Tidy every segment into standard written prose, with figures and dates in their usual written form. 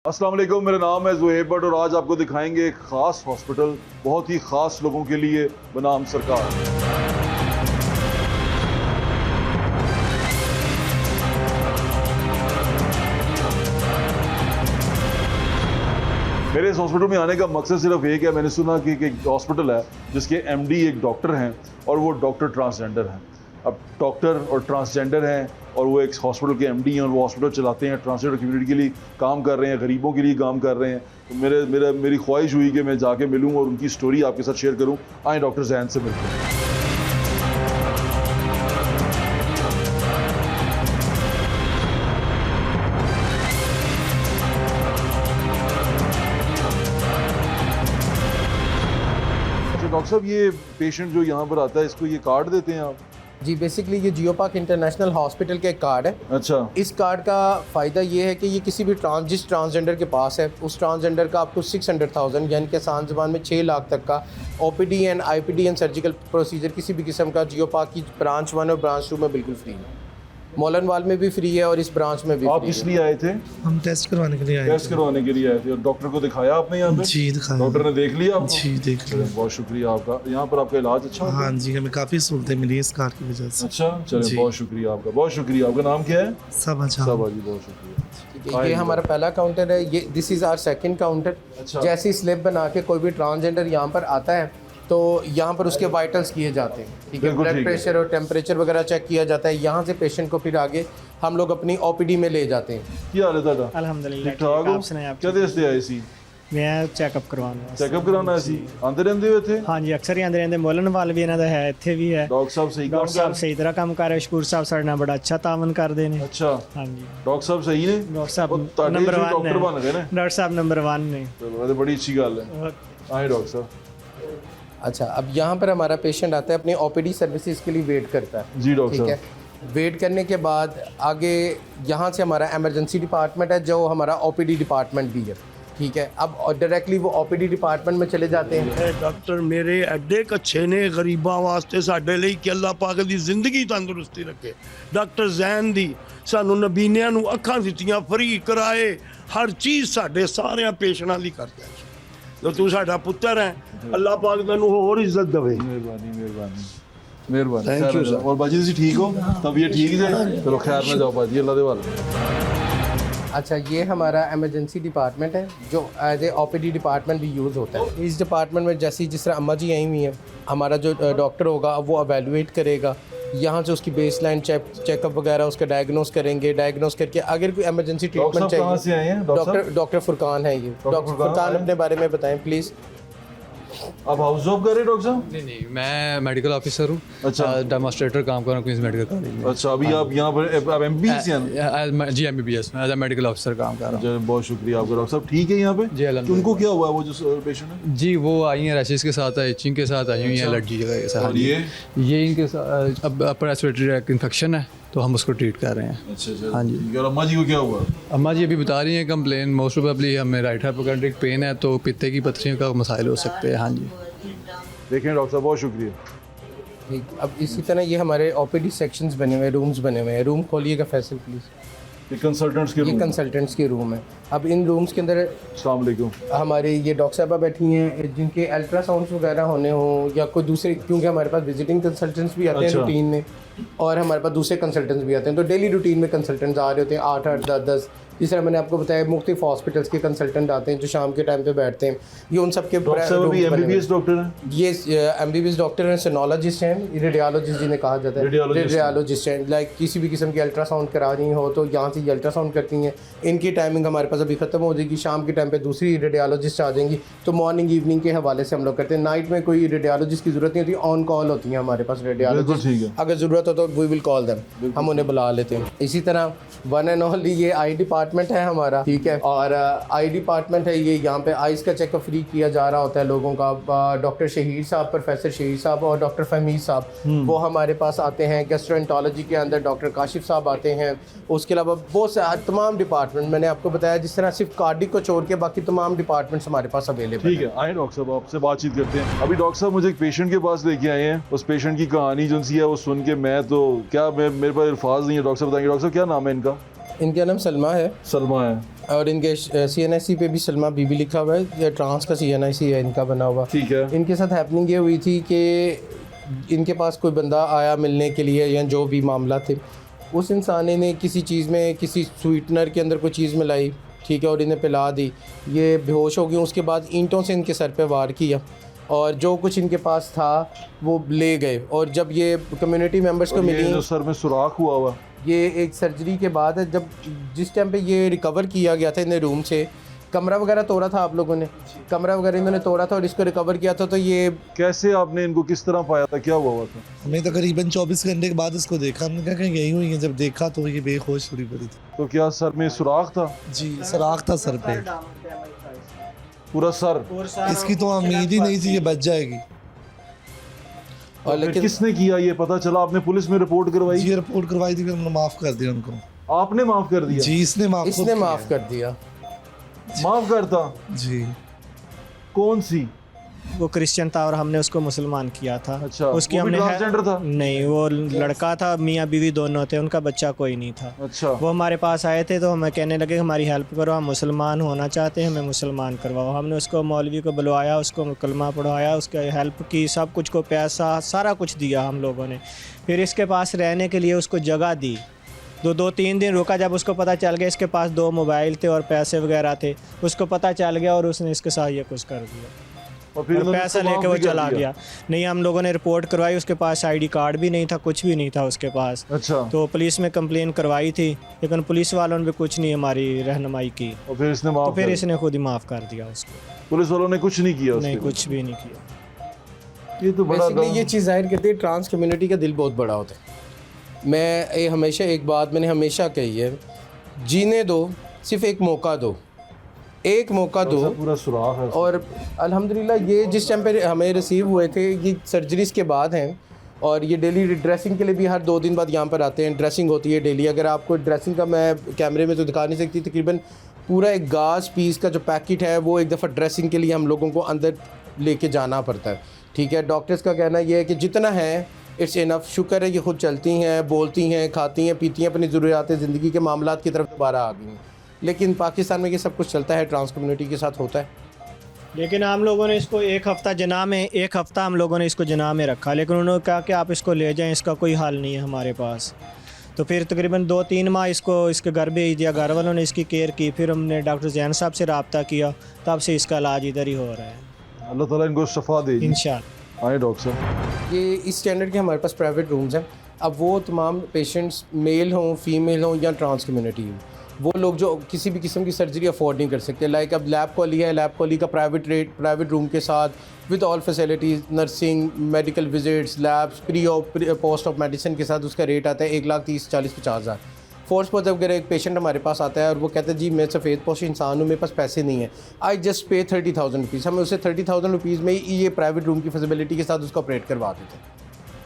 अस्सलाम वालेकुम, मेरा नाम है ज़ुहैब भट्ट और आज आपको दिखाएंगे एक ख़ास हॉस्पिटल, बहुत ही ख़ास लोगों के लिए बनाम सरकार। मेरे इस हॉस्पिटल में आने का मकसद सिर्फ एक है। मैंने सुना कि एक हॉस्पिटल है जिसके एमडी एक डॉक्टर हैं और वो डॉक्टर ट्रांसजेंडर हैं। अब डॉक्टर और ट्रांसजेंडर हैं और वो एक हॉस्पिटल के एमडी हैं और वो हॉस्पिटल चलाते हैं, ट्रांसजेंडर कम्युनिटी के लिए काम कर रहे हैं, गरीबों के लिए काम कर रहे हैं। तो मेरी ख्वाहिश हुई कि मैं जाके मिलूँ और उनकी स्टोरी आपके साथ शेयर करूँ। आए डॉक्टर जैन से मिलते हैं। डॉक्टर साहब, ये पेशेंट जो यहाँ पर आता है इसको ये कार्ड देते हैं आप? जी, बेसिकली ये जियो पार्क इंटरनेशनल हॉस्पिटल का एक कार्ड है। अच्छा। इस कार्ड का फ़ायदा ये है कि ये किसी भी जिस ट्रांसजेंडर के पास है उस ट्रांसजेंडर का आपको 600,000 यानी कि आसान ज़बान में 6 लाख तक का OPD and IPD and surgical procedure किसी भी किस्म का जियो पार्क की ब्रांच 1 और ब्रांच 2 में बिल्कुल फ्री है। मोलनवाल में भी फ्री है और इस ब्रांच में भी। आप इसलिए आए थे? हम टेस्ट करवाने के लिए आए टेस्ट करवाने के लिए आए थे और डॉक्टर को दिखाया आपने यहाँ पे? जी दिखाया। डॉक्टर ने देख लिया आपको? जी देख लिया। बहुत शुक्रिया आपका। यहाँ पर आपका इलाज अच्छा होता है? हाँ जी, हमें काफ़ी सहूलतें मिली इस कार्ड की वजह से। अच्छा, चलिए बहुत शुक्रिया आपका, बहुत शुक्रिया। आपका नाम क्या है? सब अच्छा। सबा जी, बहुत शुक्रिया। ये हमारा पहला काउंटर है। ये this is our second counter. अच्छा। जैसे स्लिप बना के कोई भी ट्रांसजेंडर यहाँ पर आता है तो यहाँ पर उसके वाइटल्स किए जाते हैं, ठीक है, ब्लड प्रेशर और टेम्परेचर वगैरह चेक किया जाता है। यहाँ से पेशेंट को फिर आगे हम लोग अपनी ओपीडी में ले जाते हैं। क्या हाल है दादा? अल्हम्दुलिल्लाह ठीक ठाक हो? आप सुनाएं आप? क्या देश आए सी? मैं चैकअप करवाना चेकअप कराना सी? आंदे रहंदे हो इत्थे? हाँ जी, अक्सर ही आंदे रहंदे। मोलनवाल भी इन्हां दा है, इत्थे भी है। डॉक्टर साहब सही काम डॉक्टर कर साहब रहे सही तरह काम कर रहे। शकूर साहब साडे नाल बड़ा अच्छा तावन करदे ने। हैं? अच्छा, हाँ जी, डॉक्टर साहब सही ने? डॉक्टर साहब ਉਹ ਤੁਹਾਡੇ नंबर ਜੋ 1 ਡਾਕਟਰ ਬਣ ਗਏ ਨੇ। डॉक्टर साहब नंबर 1 ने। चलो, ये तो बड़ी अच्छी गल है। आए डॉक्टर साहब। अच्छा, अब यहाँ पर हमारा पेशेंट आता है अपनी ओपीडी सर्विसेज के लिए वेट करता है। जी डॉक्टर ठीक है, साहब। वेट करने के बाद आगे यहाँ से हमारा एमरजेंसी डिपार्टमेंट है जो हमारा ओपीडी डिपार्टमेंट भी है। ठीक है, अब डायरेक्टली वो ओपीडी डिपार्टमेंट में चले जाते हैं। डॉक्टर मेरे एडे कच्छे ने गरीबां वास्ते साडे ਲਈ कि अल्लाह पाक दी जिंदगी तंदुरुस्ती रखे। डॉक्टर जैन दी सानू नबीनियां नू अखां दित्तियां, फ्री कराए, हर चीज़ साडे सारे पेशेंटां दी करदा है। तो तू साडा पुत्तर है, अल्लाह पाक तैनू होर इज्जत देवे। मेहरबानी मेहरबानी मेहरबानी। Thank you, sir. और बाजी तुसी ठीक हो? तबीयत ठीक है? चलो खैर ना जाओ बाजी, अल्लाह दे वाले। अच्छा, ये हमारा एमरजेंसी डिपार्टमेंट है जो एज ए ओपीडी डिपार्टमेंट भी यूज़ होता है। इस डिपार्टमेंट में जैसे जिस तरह अम्मा जी आई हुई हैं, हमारा जो डॉक्टर होगा वो एवेलुएट करेगा। यहाँ से उसकी बेसलाइन चेकअप वगैरह उसका डायग्नोस करेंगे। डायग्नोस करके अगर कोई एमरजेंसी डॉक्टर ट्रीटमेंट साहब कहाँ से आए हैं? डॉक्टर साहब? डॉक्टर फुरकान है ये। डॉक्टर फुरकान अपने बारे में बताएं प्लीज़। आप हाउस जॉब कर रहे हैं डॉक्टर साहब? नहीं, मैं मेडिकल ऑफिसर हूँ। अच्छा। डेमोस्ट्रेटर काम कर रहा हूँ क्वींस मेडिकल कॉलेज में। अच्छा, अभी आप यहाँ पर आप एमबीबीएस हैं? जी MBBS में एज ए मेडिकल ऑफिसर काम कर रहा हूँ। चलो, बहुत शुक्रिया आपका। डॉक्टर साहब ठीक है यहाँ पे? जी, अल्हम्दुलिल्लाह। उनको क्या हुआ है वो जो पेशेंट है? जी, वो आई हैं रैशेस के साथ, इचिंग के साथ आई हुई हैं, एलर्जी के साथ। और ये इनके साथ अब अपर रेस्पिरेटरी ट्रैक्ट इन्फेक्शन है तो हम उसको ट्रीट कर रहे हैं। अच्छा। हाँ जी। ठीक है। और अम्मा जी को क्या हुआ? अम्मा जी अभी बता रही हैं कंप्लेन मोस्ट प्रोबेबली हमें राइट हाइपोकेंड्रिक पेन है, तो पित्ते की पत्थरियों का मसाइल हो सकते हैं। हाँ जी, देखें डॉक्टर साहब, बहुत शुक्रिया। ठीक, अब इसी तरह ये हमारे ओपीडी सेक्शंस बने हुए हैं, रूम्स बने हुए हैं। रूम खोलिएगा फैसल प्लीज़। ये कंसल्टेंट्स के ये रूम? कंसल्टेंट्स के रूम है। अब इन रूम्स के अंदर अस्सलाम वालेकुम। हमारे ये डॉक्टर साहबा बैठी हैं जिनके अल्ट्रासाउंड्स वगैरह होने हों या कोई दूसरे, क्योंकि हमारे पास विजिटिंग कंसल्टेंट्स भी आते हैं अच्छा। रूटीन में और हमारे पास दूसरे कंसल्टेंट्स भी आते हैं। तो डेली रूटीन में कंसल्टेंट्स आ रहे होते हैं 8-8 10-10। जिस तरह मैंने आपको बताया मुख्तलिफ हॉस्पिटल्स के कंसल्टेंट आते हैं जो शाम के टाइम पे बैठते हैं। ये उन सब के डॉक्टर साहब अभी एमबीबीएस डॉक्टर हैं? ये एमबीबीएस डॉक्टर हैं, सोनोलॉजिस्ट हैं, रेडियोलॉजिस्ट जिन्हें कहा जाता है, रेडियोलॉजिस्ट हैं। लाइक किसी भी किस्म की अल्ट्रासाउंड करानी हो तो यहाँ से ये अल्ट्रासाउंड करती हैं। इनकी टाइमिंग हमारे पास अभी ख़त्म हो जाएगी। शाम के टाइम पे दूसरी रेडियोलॉजिस्ट आ जाएंगी, तो मॉर्निंग इवनिंग के हवाले से हम लोग करते हैं। नाइट में कोई रेडियोलॉजिस्ट की ज़रूरत नहीं होती, ऑन कॉल होती हैं हमारे पास रेडियोलॉजिस्ट। ठीक है। अगर ज़रूरत हो तो वी विल कॉल देम, हम उन्हें बुला लेते हैं। इसी तरह वन एंड ओनली ये आई डिपार्टमेंट है हमारा, ठीक है। और आई डिपार्टमेंट है ये, यहाँ पे आइज़ का चेकअप फ्री किया जा रहा होता है लोगों का। डॉक्टर शहीर साहब, प्रोफेसर शहीर साहब और डॉक्टर फहमीद साहब वो हमारे पास आते हैं। गैस्ट्रोएंटरोलॉजी के अंदर डॉक्टर काशिफ साहब आते हैं। उसके अलावा बहुत से तमाम डिपार्टमेंट मैंने आपको बताया, जिस तरह सिर्फ कार्डिक को छोड़ के बाकी तमाम डिपार्टमेंट्स हमारे पास अवेलेबल ठीक है। आए डॉक्टर साहब, आपसे बातचीत करते हैं। अभी डॉक्टर साहब मुझे एक पेशेंट के पास लेके आए हैं। उस पेशेंट की कहानी जो सी है वो सुन के मैं तो क्या मेरे पास अल्फाज नहीं है। डॉक्टर साहब बताएंगे। डॉक्टर साहब क्या नाम है इनका? इनका नाम सलमा है। सलमा है। और इनके CNIC पे भी सलमा बीबी लिखा हुआ है, ये ट्रांस का CNIC है इनका बना हुआ। ठीक है। इनके साथ हैपनिंग ये हुई थी कि इनके पास कोई बंदा आया मिलने के लिए या जो भी मामला थे, उस इंसान ने किसी चीज़ में किसी स्वीटनर के अंदर कोई चीज़ मिलाई, ठीक है, और इन्हें पिला दी, ये बेहोश हो गए। उसके बाद ईंटों से इनके सर पे वार किया और जो कुछ इनके पास था वो ले गए। और जब ये कम्युनिटी मेंबर्स को और ये मिली, जो सर में सुराख हुआ ये एक सर्जरी के बाद है, जब जिस टाइम पे ये रिकवर किया गया था इन्हें रूम से, कमरा वगैरह तोड़ा था आप लोगों ने, कमरा वगैरह इन्होंने तोड़ा था और इसको रिकवर किया था। तो ये कैसे आपने इनको किस तरह पाया था, क्या हुआ था? हमने तकरीबन 24 घंटे के बाद इसको देखा, हमने कहा कि यही हुई है। जब देखा तो ये बेहोश पूरी पड़ी थी। तो क्या सर में सुराख था? जी, सराख था सर पे, पूरा सर? इसकी तो उम्मीद ही नहीं थी ये बच जाएगी। और लेकिन किसने किया ये पता चला? आपने पुलिस में रिपोर्ट करवाई? जी, रिपोर्ट करवाई थी, फिर हमने माफ़ कर दिया उनको। आपने माफ कर दिया? जी, इसने माफ़ कर दिया। माफ करता? जी। कौन सी? वो क्रिश्चियन था और हमने उसको मुसलमान किया था। अच्छा, उसकी वो भी हमने ट्रांसजेंडर था? नहीं, वो लड़का था, मियाँ बीवी दोनों थे, उनका बच्चा कोई नहीं था। अच्छा। वो हमारे पास आए थे तो हमें कहने लगे हमारी हेल्प करो, हम मुसलमान होना चाहते हैं, हमें मुसलमान करवाओ। हमने उसको मौलवी को बुलवाया, उसको कलमा पढ़वाया, उसके हेल्प की, सब कुछ को पैसा सारा कुछ दिया हम लोगों ने। फिर इसके पास रहने के लिए उसको जगह दी, दो तीन दिन रुका। जब उसको पता चल गया इसके पास 2 मोबाइल थे और पैसे वगैरह थे, उसको पता चल गया और उसने इसके साथ ये कुछ कर दिया और फिर और पैसा उसको लेके माफ वो भी कर चला दिया? गया। नहीं, हम लोगों ने रिपोर्ट करवाई, उसके पास ID कार्ड भी नहीं था, कुछ भी नहीं था उसके पास। अच्छा। तो पुलिस में कंप्लेन करवाई थी, लेकिन पुलिस वालों ने भी कुछ नहीं हमारी रहनुमाई की। और फिर इसने तो माफ फिर कर इसने खुद ही माफ़ कर दिया उसको। पुलिस वालों ने कुछ नहीं किया उसके नहीं, लिए? कुछ भी नहीं किया। ये तो बड़ा बेसिकली ये चीज़ जाहिर करती है ट्रांस कम्युनिटी का दिल बहुत बड़ा होता है। मैं हमेशा एक बात मैंने हमेशा कही है, जीने दो, सिर्फ एक मौका दो, एक मौका दो। पूरा सुराख है। और अल्हम्दुलिल्लाह ये जिस टाइम पे हमें रिसीव हुए थे, ये सर्जरीज़ के बाद हैं और ये डेली ड्रेसिंग के लिए भी हर 2 दिन बाद यहाँ पर आते हैं। ड्रेसिंग होती है डेली। अगर आपको ड्रेसिंग का मैं कैमरे में तो दिखा नहीं सकती, तकरीबन पूरा एक गाज पीस का जो पैकेट है वो एक दफ़ा ड्रेसिंग के लिए हम लोगों को अंदर लेके जाना पड़ता है। ठीक है, डॉक्टर्स का कहना ये है कि जितना है इट्स इनफ। शुक्र है कि खुद चलती हैं, बोलती हैं, खाती हैं, पीती हैं, अपनी ज़रूरियात ज़िंदगी के मामलात की तरफ दोबारा आ गई हैं। लेकिन पाकिस्तान में ये सब कुछ चलता है, ट्रांस कम्युनिटी के साथ होता है। लेकिन हम लोगों ने इसको एक हफ़्ता हम लोगों ने इसको जनाह में रखा, लेकिन उन्होंने कहा कि आप इसको ले जाएं, इसका कोई हल नहीं है हमारे पास। तो फिर तकरीबन 2-3 माह इसको इसके घर भेज दिया, घर वालों ने इसकी केयर की। फिर हमने डॉक्टर जैन साहब से रब्ता किया, तब से इसका इलाज इधर ही हो रहा है। अल्लाह ताला इनको शफा दे। इंशाअल्लाह। आए डॉक्टर साहब। ये इस स्टैंडर्ड के हमारे पास प्राइवेट रूम्स हैं। अब वो तमाम पेशेंट्स मेल हों, फीमेल हों या ट्रांस कम्युनिटी हो, वो लोग जो किसी भी किस्म की सर्जरी अफोर्ड नहीं कर सकते, लाइक अब लैब कॉली है, लैब कॉली का प्राइवेट रूम के साथ with all facilities, nursing, medical visits, labs, post of medicine के साथ उसका रेट आता है 1,30,40,50,000। फोर्स पर अगर एक पेशेंट हमारे पास आता है और वो कहता है जी मैं सफ़ेद पोश इंसान हूँ, मेरे पास पैसे नहीं है, आई जस्ट पे 30,000 रुपीज़, हम उसे 30,000 रुपीज़ में ही ये प्राइवेट रूम की फैसिलिटी के साथ उसको ऑपरेट करवा देते हैं।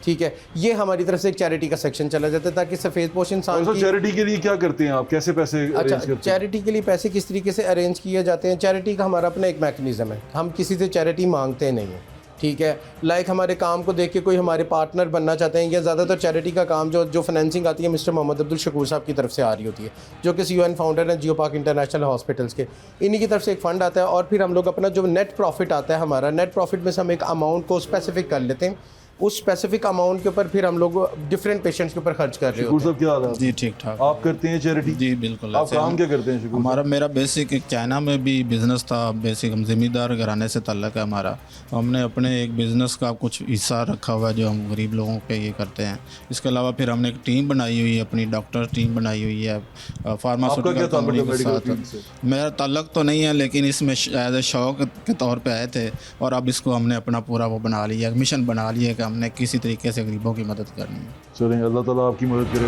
ठीक है, ये हमारी तरफ से एक चैरिटी का सेक्शन चला जाता है ताकि सफ़ेद पोश इंसान की। चैरिटी के लिए क्या करते हैं आप, कैसे पैसे अच्छा, अरेंज करते हैं? चैरिटी के लिए पैसे किस तरीके से अरेंज किए जाते हैं? चैरिटी का हमारा अपना एक मैकेनिज़्म है, हम किसी से चैरिटी मांगते नहीं हैं। ठीक है, लाइक हमारे काम को देख के कोई हमारे पार्टनर बनना चाहते हैं, या ज़्यादातर चैरिटी का काम जो फाइनेंसिंग आती है मिस्टर मोहम्मद अब्दुल शकूर साहब की तरफ से आ रही होती है, जो कि CON फाउंडर हैं जियो पार्क इंटरनेशनल हॉस्पिटल्स के। इन्हीं की तरफ से एक फ़ंड आता है और फिर हम लोग अपना जो नेट प्रॉफिट आता है, हमारा नेट प्रॉफिट में से हम एक अमाउंट को स्पेसिफिक कर लेते हैं। उस स्पेसिफिक अमाउंट के ऊपर फिर हम लोग डिफरेंट पेशेंट्स के ऊपर खर्च कर रहे शकूर होते हैं। साहब क्या हाल है? जी ठीक ठाक। आप करते हैं चैरिटी? जी बिल्कुल। आप ऐसे काम हम- क्या करते हैं शकूर हमारा मेरा बेसिक एक चाइना में भी बिज़नेस था। बेसिक हम ज़मींदार घराने से ताल्लुक़ है हमारा। हमने अपने एक बिज़नेस का कुछ हिस्सा रखा हुआ है जो हम गरीब लोगों के ये करते हैं। इसके अलावा फिर हमने एक टीम बनाई हुई है, अपनी डॉक्टर टीम बनाई हुई है फार्मास्यूटिकल कंपनी के साथ। मेरा ताल्लुक़ तो नहीं है, लेकिन इसमें एज ए शौक़ के तौर पे आए थे और अब इसको हमने अपना पूरा वो बना लिया, मिशन बना लिया कि हमने किसी तरीके से गरीबों की मदद करनी है। चलें, अल्लाह ताला आपकी मदद करे।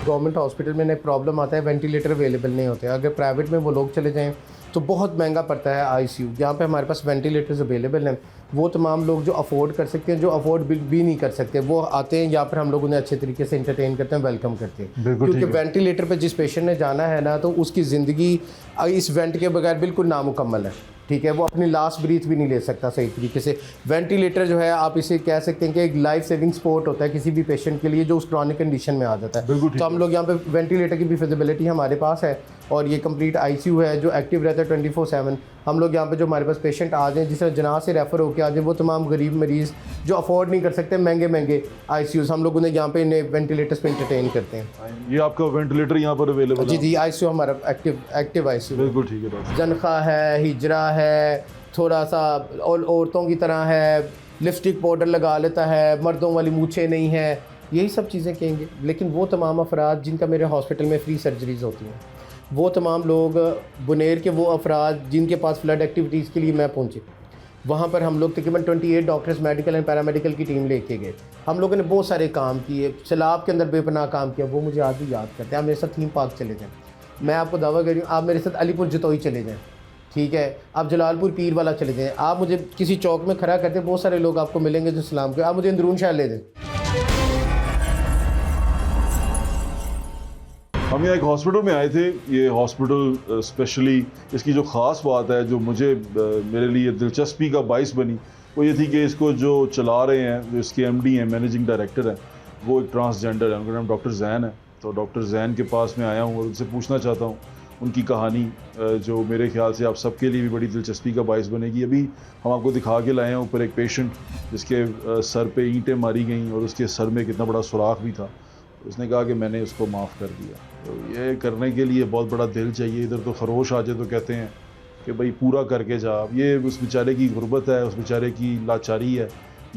गवर्नमेंट हॉस्पिटल में एक प्रॉब्लम आता है, वेंटिलेटर अवेलेबल नहीं होते। अगर प्राइवेट में वो लोग चले जाएं तो बहुत महंगा पड़ता है ICU। यहाँ पे हमारे पास वेंटिलेटर्स अवेलेबल हैं। वो तमाम लोग जो अफोर्ड कर सकते हैं, जो अफोर्ड भी नहीं कर सकते, वो आते हैं यहाँ पर, हम लोग उन्हें अच्छे तरीके से इंटरटेन करते हैं, वेलकम करते हैं। क्योंकि वेंटिलेटर पर जिस पेशेंट ने जाना है ना, तो उसकी ज़िंदगी इस वेंट के बगैर बिल्कुल नामुकम्मल है। ठीक है, वो अपनी लास्ट ब्रीथ भी नहीं ले सकता सही तरीके से। वेंटिलेटर जो है, आप इसे कह सकते हैं कि एक लाइफ सेविंग सपोर्ट होता है किसी भी पेशेंट के लिए जो उस क्रॉनिक कंडीशन में आ जाता है। तो हम लोग यहाँ पे वेंटिलेटर की भी फिजिबिलिटी हमारे पास है और ये कंप्लीट आईसीयू है जो एक्टिव रहता है 24/7। हम लोग यहाँ पे जो हमारे पास पेशेंट आ जाएँ, जिस तरह जनाह से रेफ़र होकर आ जाए, वो तमाम गरीब मरीज़ जो अफोर्ड नहीं कर सकते महंगे आईसीयूज़, हम लोग उन्हें यहाँ पे इन्हें वेंटिलेटर्स पे इंटरटेन करते हैं। ये आपका वेंटिलेटर यहाँ पर अवेलेबल है? जी आईसीयू हमारा एक्टिव आईसीयू बिल्कुल ठीक है डॉक्टर। जनखा है, हिजरा है, थोड़ा सा और औरतों की तरह है, लिपस्टिक पाउडर लगा लेता है, मर्दों वाली मूछें नहीं है, यही सब चीज़ें कहेंगे। लेकिन वो तमाम अफराद जिनका मेरे हॉस्पिटल में फ्री सर्जरीज़ होती हैं, वो तमाम लोग बुनेर के वो अफराद जिनके पास फ्लड एक्टिविटीज़ के लिए मैं पहुँचे, वहाँ पर हम लोग तकरीबन 28 डॉक्टर्स मेडिकल एंड पैरामेडिकल की टीम लेके गए। हम लोगों ने बहुत सारे काम किए, सैलाब के अंदर बेपनाह काम किया, वो मुझे आज भी याद करते हैं। आप मेरे साथ थीम पार्क चले जाएँ, मैं आपको दावा कर रही हूँ, आप मेरे साथ अलीपुर जतोई चले जाएँ, ठीक है, आप जलालपुर पीर वाला चले जाएँ, आप मुझे किसी चौक में खड़ा करते, बहुत सारे लोग आपको मिलेंगे जो सलाम के, आप मुझे अंदरून शहर ले दें। हम यहाँ एक हॉस्पिटल में आए थे। ये हॉस्पिटल स्पेशली इसकी जो ख़ास बात है, जो मुझे मेरे लिए दिलचस्पी का बाइस बनी, वो ये थी कि इसको जो चला रहे हैं, जो इसके एमडी हैं, मैनेजिंग डायरेक्टर हैं, वो एक ट्रांसजेंडर है। उनका नाम डॉक्टर जैन है। तो डॉक्टर जैन के पास मैं आया हूँ और उनसे पूछना चाहता हूँ उनकी कहानी, जो मेरे ख्याल से आप सबके लिए भी बड़ी दिलचस्पी का बाइस बनेगी। अभी हम आपको दिखा के लाए हैं ऊपर एक पेशेंट जिसके सर पे ईंटें मारी गई और उसके सर में कितना बड़ा सुराख भी था। उसने कहा कि मैंने उसको माफ़ कर दिया। तो ये करने के लिए बहुत बड़ा दिल चाहिए। इधर तो खरोश आ जाए तो कहते हैं कि भाई पूरा करके जा। ये उस बेचारे की गुर्बत है, उस बेचारे की लाचारी है,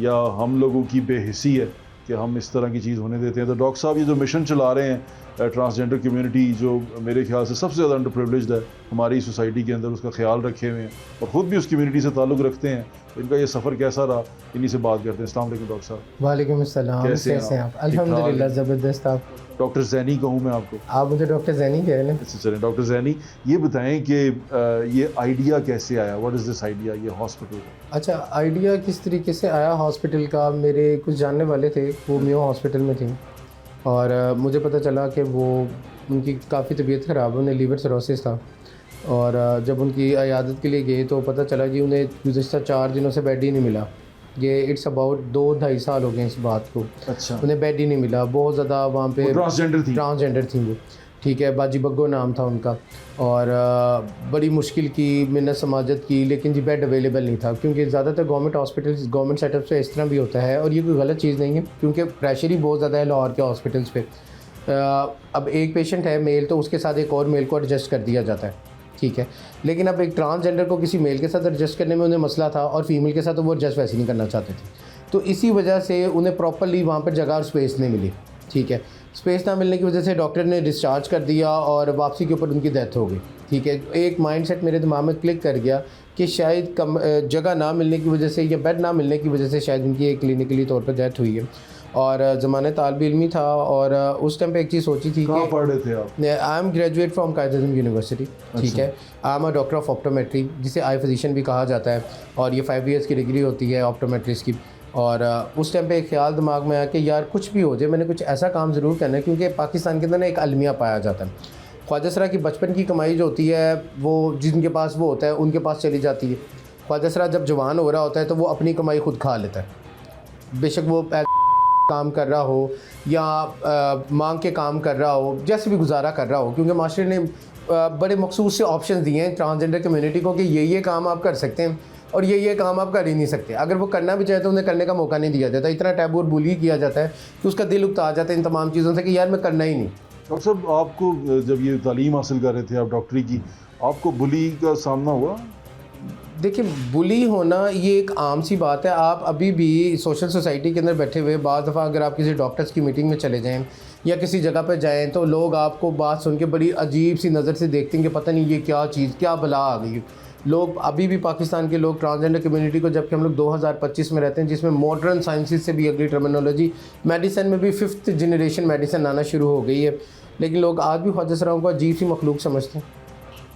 या हम लोगों की बेहिसी है कि हम इस तरह की चीज़ होने देते हैं। तो डॉक्टर साहब ये जो मिशन चला रहे हैं ट्रांसजेंडर कम्युनिटी, जो मेरे ख्याल से सबसे ज़्यादा अंडर प्रिविलेज्ड है हमारी सोसाइटी के अंदर, उसका ख्याल रखे हुए हैं और ख़ुद भी उस कम्युनिटी से ताल्लुक़ रखते हैं। तो इनका ये सफ़र कैसा रहा, इन्हीं से बात करते हैं। अस्सलाम वालेकुम डॉक्टर साहब। वालेकुम अस्सलाम, कैसे हैं आप? अल्हम्दुलिल्लाह ज़बरदस्त। आप? डॉक्टर जैनी कहूँ मैं आपको? आप मुझे डॉक्टर जैनी कह रहे हैं? अच्छा चलें। डॉक्टर जैनी, ये बताएं कि ये आइडिया कैसे आया? व्हाट इज़ दिस आइडिया, ये हॉस्पिटल का? अच्छा, आइडिया किस तरीके से आया हॉस्पिटल का? मेरे कुछ जानने वाले थे, वो मियो हॉस्पिटल में थे और मुझे पता चला कि वो उनकी काफ़ी तबीयत ख़राब है, उन्हें लीवर सिरोसिस था। और जब उनकी अयादत के लिए गए तो पता चला कि उन्हें गुज़श्ता 4 दिनों से बेड ही नहीं मिला। ये इट्स अबाउट 2-2.5 साल हो गए इस बात को। अच्छा। उन्हें बेड ही नहीं मिला। बहुत ज़्यादा वहाँ पे ट्रांसजेंडर थी वो, ठीक है, बाजी बग्गो नाम था उनका। और बड़ी मुश्किल की, मिन्नत समाजत की, लेकिन जी बेड अवेलेबल नहीं था। क्योंकि ज़्यादातर गवर्नमेंट हॉस्पिटल्स, गवर्नमेंट सेटअप से इस तरह भी होता है और ये कोई गलत चीज़ नहीं है, क्योंकि प्रेशर ही बहुत ज़्यादा है लाहौर के हॉस्पिटल्स पे। अब एक पेशेंट है मेल, तो उसके साथ एक और मेल को एडजस्ट कर दिया जाता है, ठीक है। लेकिन अब एक ट्रांसजेंडर को किसी मेल के साथ एडजस्ट करने में उन्हें मसला था और फीमेल के साथ तो वो एडजस्ट वैसे नहीं करना चाहते थे। तो इसी वजह से उन्हें प्रॉपरली वहाँ पर जगह और स्पेस नहीं मिली, ठीक है। स्पेस ना मिलने की वजह से डॉक्टर ने डिस्चार्ज कर दिया और वापसी के ऊपर उनकी डेथ हो गई, ठीक है। एक माइंडसेट मेरे दिमाग में क्लिक कर गया कि शायद जगह ना मिलने की वजह से या बेड ना मिलने की वजह से शायद उनकी एक क्लिनिकली तौर पर डेथ हुई है। और ज़माने तालिब इल्मी था और उस टाइम पे एक चीज़ सोची थी। कहाँ पढ़ रहे थे आप? I am graduate from Quaid-e-Azam university, ठीक है। I am a doctor of optometry, जिसे आई फिजिशियन भी कहा जाता है, और ये 5 ईयर्स की डिग्री होती है ऑप्टोमेट्रिस्ट की। और उस टाइम पे एक ख्याल दिमाग में आया कि यार कुछ भी हो जाए, मैंने कुछ ऐसा काम ज़रूर करना है, क्योंकि पाकिस्तान के अंदर ना एक अलमिया पाया जाता है, ख्वाजा सरा की बचपन की कमाई जो होती है वो जिनके पास वो होता है उनके पास चली जाती है। ख्वाजा सरा जब जवान हो रहा होता है तो वो अपनी कमाई खुद खा लेता है, बेशक वो काम कर रहा हो या मांग के काम कर रहा हो, जैसे भी गुजारा कर रहा हो, क्योंकि मास्टर ने बड़े मखसूस से ऑप्शन दिए हैं ट्रांसजेंडर कम्युनिटी को कि ये काम आप कर सकते हैं और ये काम आप कर ही नहीं सकते। अगर वो करना भी चाहे तो उन्हें करने का मौका नहीं दिया जाता। इतना टैबू और बुली किया जाता है कि उसका दिल उकता जाता है इन तमाम चीज़ों से कि यार मैं करना ही नहीं। डॉक्टर साहब, आपको जब ये तालीम हासिल कर रहे थे आप डॉक्टरी की, आपको बुली का सामना हुआ? देखिए, बुली होना ये एक आम सी बात है। आप अभी भी सोशल सोसाइटी के अंदर बैठे हुए, बाज़ दफ़ा अगर आप किसी डॉक्टर्स की मीटिंग में चले जाएं या किसी जगह पर जाएं तो लोग आपको बात सुन के बड़ी अजीब सी नज़र से देखते हैं कि पता नहीं ये क्या चीज़, क्या बला आ गई। लोग अभी भी पाकिस्तान के लोग ट्रांसजेंडर कम्युनिटी को, जबकि हम लोग 2025 में रहते हैं जिसमें मॉडर्न साइंसेस से भी अगली टर्मिनोलॉजी, मेडिसिन में भी 5th जनरेशन मेडिसिन आना शुरू हो गई है, लेकिन लोग आज भी ख्वाजा सराओं को अजीब सी मखलूक समझते हैं।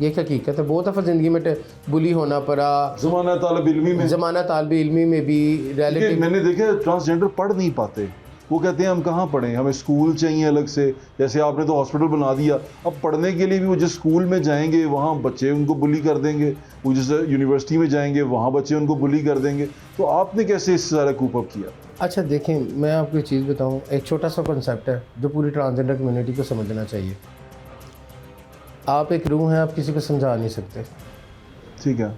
ये क्या हकीकत है। बहुत दफ़ा ज़िंदगी में बुली होना पड़ा। ज़माना तालिब इल्मी में भी रिलेटिव मैंने देखा ट्रांसजेंडर पढ़ नहीं पाते। वो कहते हैं हम कहाँ पढ़ें, हमें स्कूल चाहिए अलग से। जैसे आपने तो हॉस्पिटल बना दिया, अब पढ़ने के लिए भी वो जिस स्कूल में जाएंगे वहाँ बच्चे उनको बुली कर देंगे, वो जिस यूनिवर्सिटी में जाएंगे वहाँ बच्चे उनको बुली कर देंगे। तो आपने कैसे इस सारा कूप अप किया? अच्छा देखें, मैं आपको एक चीज़ बताऊँ, एक छोटा सा कॉन्सेप्ट है जो पूरी ट्रांसजेंडर कम्युनिटी को समझना चाहिए। आप एक रूह हैं, आप किसी को समझा नहीं सकते। ठीक है।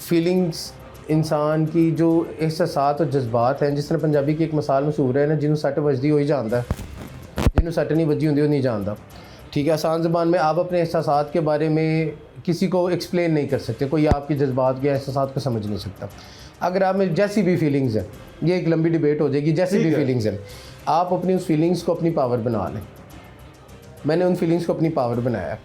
फीलिंग्स इंसान की जो एहसासात और जज्बात हैं, जिस तरह पंजाबी की एक मिसाल मशहूर है ना, जिन्हों सट वजदी हो ही जानता है, जिन्हों सट नहीं वजी होंगी वो नहीं जानता। ठीक है, आसान ज़बान में आप अपने एहसासात के बारे में किसी को एक्सप्लेन नहीं कर सकते, कोई आपके जज्बात या एहसासात को समझ नहीं सकता। अगर आप में जैसी भी फीलिंग्स हैं, ये एक लंबी डिबेट हो जाएगी, जैसी भी फीलिंग्स हैं, आप अपनी उस फीलिंग्स को अपनी पावर बना लें। मैंने उन फीलिंग्स को अपनी पावर बनाया,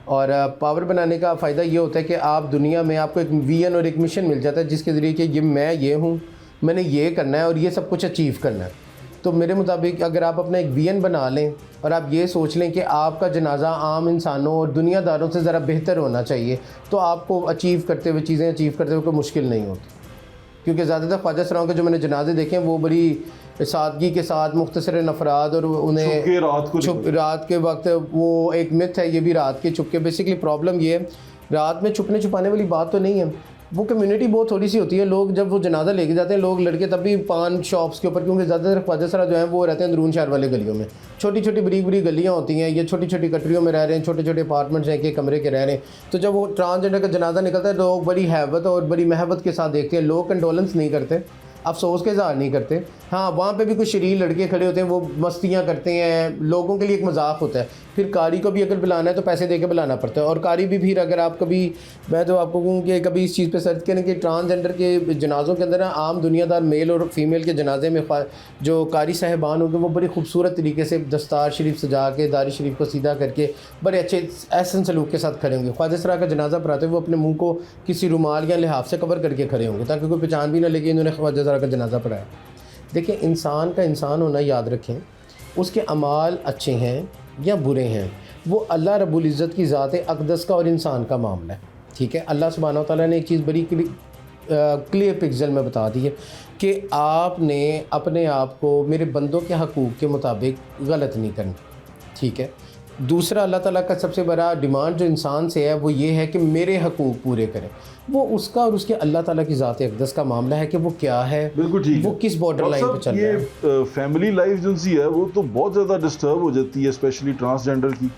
और पावर बनाने का फ़ायदा ये होता है कि आप दुनिया में आपको एक विजन और एक मिशन मिल जाता है, जिसके ज़रिए कि ये मैं ये हूँ, मैंने ये करना है और ये सब कुछ अचीव करना है। तो मेरे मुताबिक अगर आप अपना एक विजन बना लें और आप ये सोच लें कि आपका जनाज़ा आम इंसानों और दुनियादारों से ज़रा बेहतर होना चाहिए, तो आपको अचीव करते हुए, चीज़ें अचीव करते हुए कोई मुश्किल नहीं होती। क्योंकि ज़्यादातर ख्वाजा सराओं के जो मैंने जनाजे देखे हैं वो बड़ी सादगी के साथ मुख्तसर नफराद, और उन्हें रात के वक्त, वो एक मिथ है ये भी, रात के छुपके। बेसिकली प्रॉब्लम ये है, रात में छुपने छुपाने वाली बात तो नहीं है, वो कम्युनिटी बहुत थोड़ी सी होती है। लोग जब वो जनाजा लेके जाते हैं, लोग लड़के तब भी पान शॉप्स के ऊपर, क्योंकि ज़्यादातर ख्वाजा सरा जो हैं वो रहते हैं अंदरून शहर वाले गलियों में, छोटी छोटी बरीक बरीक गलियाँ होती हैं, ये छोटी छोटी कटरियों में रह रहे हैं, छोटे छोटे अपार्टमेंट्स हैं, एक कमरे के रह रहे हैं। तो जब वो ट्रांसजेंडर का जनाजा निकलता है, लोग बड़ी हैबत और बड़ी महबत के साथ देखते हैं, लोग कंडोलेंस नहीं करते, अफसोस के इज़हार नहीं करते। हाँ, वहाँ पे भी कुछ शरीर लड़के खड़े होते हैं, वो मस्तियाँ करते हैं, लोगों के लिए एक मजाक होता है। फिर कारी को भी अगर बुलाना है तो पैसे दे के बुलाना पड़ता है, और कारी भी फिर अगर आप कभी, मैं तो आपको कहूँ कि कभी इस चीज़ पे सर्च करें कि ट्रांसजेंडर के जनाज़ों के अंदर ना, आम दुनियादार मेल और फीमेल के जनाजे में जो कारी साहिबान होंगे वो बड़ी खूबसूरत तरीके से दस्तार शरीफ सजा के, दारी शरीफ को सीधा करके बड़े अच्छे एहसन सलूक के साथ खड़े होंगे। ख्वाजा सरा का जनाजा पढ़ाते हुए वो अपने मुँह को किसी रुमाल या लिहाफ से कवर करके खड़े होंगे, ताकि कोई पहचान भी ना लगे इन्होंने ख्वाजा सरा का जनाजा पढ़ाया। देखिए, इंसान का इंसान होना याद रखें, उसके अमाल अच्छे हैं या बुरे हैं, वो अल्लाह रब्बुल इज़्ज़त की ज़ात अक़दस का और इंसान का मामला है। ठीक है, अल्लाह सुब्हानहू व तआला ने एक चीज़ बड़ी क्लियर पिक्सल में बता दी है कि आपने अपने आप को मेरे बंदों के हकूक़ के मुताबिक गलत नहीं करना। ठीक है, दूसरा, अल्लाह ताला का सबसे बड़ा डिमांड जो इंसान से है वो ये है कि मेरे हकूक़ पूरे करें। वो उसका और उसके अल्लाह ताला की ज़ात अक़दस का मामला है कि वो क्या है, बिल्कुल ठीक वो है। किस बॉर्डर लाइन पे चल रहा है। ये फैमिली लाइफ जो सी है वो तो बहुत ज़्यादा डिस्टर्ब हो जाती है, स्पेशली ट्रांसजेंडर की।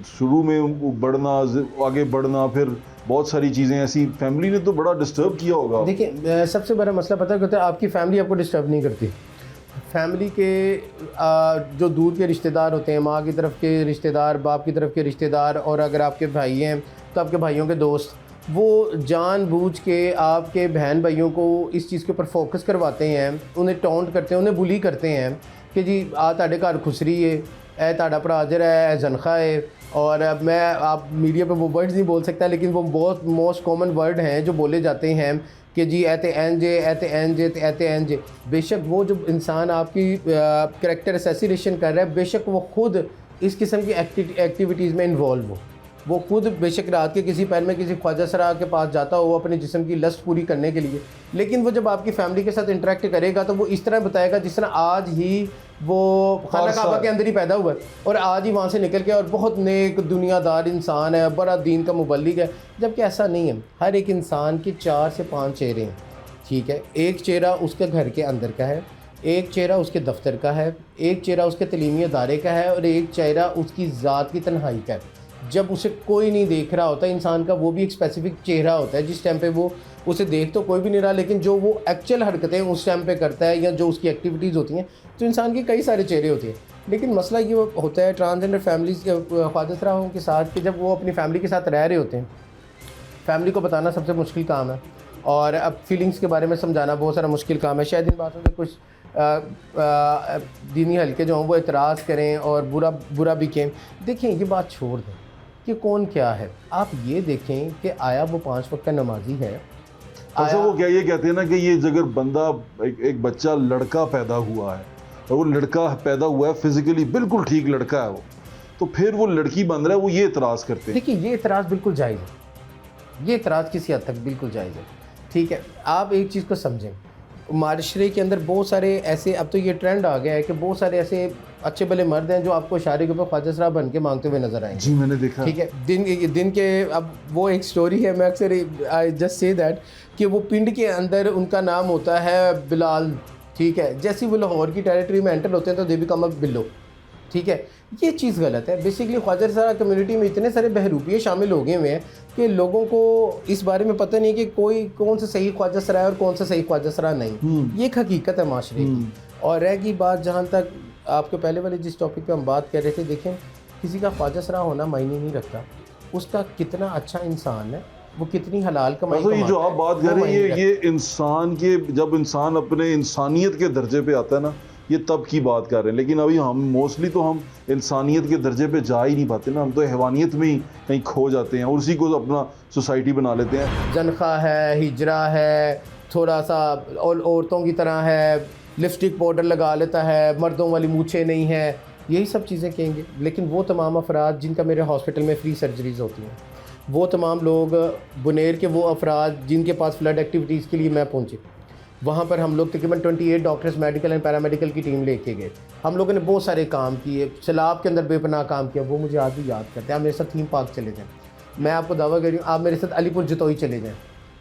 शुरू में बढ़ना, आगे बढ़ना, फिर बहुत सारी चीज़ें ऐसी फैमिली ने तो बड़ा डिस्टर्ब किया होगा। देखिए, सबसे बड़ा मसला पता है, आपकी फैमिली आपको डिस्टर्ब नहीं करती। फैमिली के जो दूर के रिश्तेदार होते हैं, माँ की तरफ के रिश्तेदार, बाप की तरफ के रिश्तेदार, और अगर आपके भाई हैं तो आपके भाइयों के दोस्त, वो जानबूझ के आपके बहन भाइयों को इस चीज़ के ऊपर फोकस करवाते हैं, उन्हें टॉन्ट करते हैं, उन्हें बुली करते हैं कि जी ताड़े घर खुसरी है, ए ताड़ा भरा जरा है, जनखा है। और अब मैं, आप मीडिया पे वो वर्ड्स नहीं बोल सकता, लेकिन वो बहुत मोस्ट कॉमन वर्ड हैं जो बोले जाते हैं कि जी एते एंजे, एते एंजे, एते एंजे। बेशक वो जो इंसान आपकी कैरेक्टर असैसिनेशन कर रहा है, बेशक वो खुद इस किस्म की एक्टिविटीज़ में इन्वॉल्व हो, वो खुद बेशक रात के किसी पैर में किसी ख्वाजा सरा के पास जाता हो अपने जिस्म की लस्ट पूरी करने के लिए, लेकिन वो जब आपकी फैमिली के साथ इंटरेक्ट करेगा तो वो इस तरह बताएगा जिस तरह आज ही वो खाना काबा के अंदर ही पैदा हुआ है और आज ही वहाँ से निकल के और बहुत नेक दुनियादार इंसान है, बड़ा दीन का मुबल्लिग है, जबकि ऐसा नहीं है। हर एक इंसान के 4 से 5 चेहरे हैं। ठीक है, एक चेहरा उसके घर के अंदर का है, एक चेहरा उसके दफ्तर का है, एक चेहरा उसके तलीमी अदारे का है, और एक चेहरा उसकी ज़ात की तन्हाई का है। जब उसे कोई नहीं देख रहा होता इंसान का, वो भी एक स्पेसिफिक चेहरा होता है जिस टाइम पे वो उसे देख तो कोई भी नहीं रहा, लेकिन जो वो एक्चुअल हरकतें उस टाइम पे करता है या जो उसकी एक्टिविटीज़ होती हैं, तो इंसान के कई सारे चेहरे होते हैं। लेकिन मसला ये होता है ट्रांसजेंडर फैमिली ख्वाजा सराओं के साथ कि जब वो अपनी फैमिली के साथ रह रहे होते हैं, फैमिली को बताना सबसे मुश्किल काम है, और अब फीलिंग्स के बारे में समझाना बहुत सारा मुश्किल काम है। शायद इन बातों से कुछ दीनी हल्के जो हों वो एतराज़ करें और बुरा भी कहें। देखें, ये बात छोड़ दें कि कौन क्या है, आप ये देखें कि आया वो 5 वक्त का नमाजी है। अच्छा, वो क्या ये कहते हैं ना कि ये अगर बंदा एक बच्चा लड़का पैदा हुआ है और वो लड़का पैदा हुआ है फिजिकली बिल्कुल ठीक लड़का है वो, तो फिर वो लड़की बन रहा है, वो ये एतराज़ करते हैं। देखिए, ये एतराज़ बिल्कुल जायज़ है, ये एतराज़ किसी हद तक बिल्कुल जायज़ है। ठीक है, आप एक चीज़ को समझें, माशरे के अंदर बहुत सारे ऐसे, अब तो ये ट्रेंड आ गया है कि बहुत सारे ऐसे अच्छे भले मर्द हैं जो आपको इशारे के ऊपर ख्वाजा सरा बन के मांगते हुए नजर आएंगे। जी, मैंने देखा। ठीक है, दिन के, अब वो एक स्टोरी है, मैं अक्सर आई जस्ट से दैट कि वो पिंड के अंदर उनका नाम होता है बिलाल। ठीक है, जैसे वो लाहौर की टेरिटरी में एंटर होते हैं तो दे बिकम अ बिल्लो। ठीक है, ये चीज़ गलत है। बेसिकली ख्वाजा रसा कम्युनिटी में इतने सारे बहरूपिये शामिल हो गए हुए हैं कि लोगों को इस बारे में पता नहीं कि कोई कौन सा सही ख्वाजा सरा है और कौन सा सही ख्वाजा सरा नहीं। ये एक हकीकत है माशरे की। और रहेगी बात जहाँ तक आपके पहले वाले जिस टॉपिक पे हम बात कर रहे थे, देखें किसी का ख्वाजा सरा होना मायने नहीं रखता, उसका कितना अच्छा इंसान है, वो कितनी हलाल कमाई ये जो आप बात कर रहे हैं ये इंसान के, जब इंसान अपने इंसानियत के दर्जे पे आता है ना, ये तब की बात कर रहे हैं। लेकिन अभी हम मोस्टली तो हम इंसानियत के दर्जे पे जा ही नहीं पाते ना, हम तो हैवानियत में ही कहीं खो जाते हैं और उसी को अपना सोसाइटी बना लेते हैं। जनखा है, हिजरा है, थोड़ा सा और औरतों की तरह है, लिपस्टिक पाउडर लगा लेता है, मर्दों वाली मूछें नहीं है, यही सब चीज़ें कहेंगे। लेकिन वो तमाम अफराद जिनका मेरे हॉस्पिटल में फ्री सर्जरीज होती हैं, वो तमाम लोग बुनेर के वो अफराद जिनके पास फ्लड एक्टिविटीज़ के लिए मैं पहुँचे, वहाँ पर हम लोग तकरीबन 28 डॉक्टर्स मेडिकल एंड पैरामेडिकल की टीम लेके गए। हम लोगों ने बहुत सारे काम किए, सैलाब के अंदर बेपनाह काम किया, वो मुझे आज भी याद करते हैं। आप मेरे साथ थीम पार्क चले जाएँ, मैं आपको दावा कर रही हूँ, आप मेरे साथ अलीपुर जतोई चले जाएँ,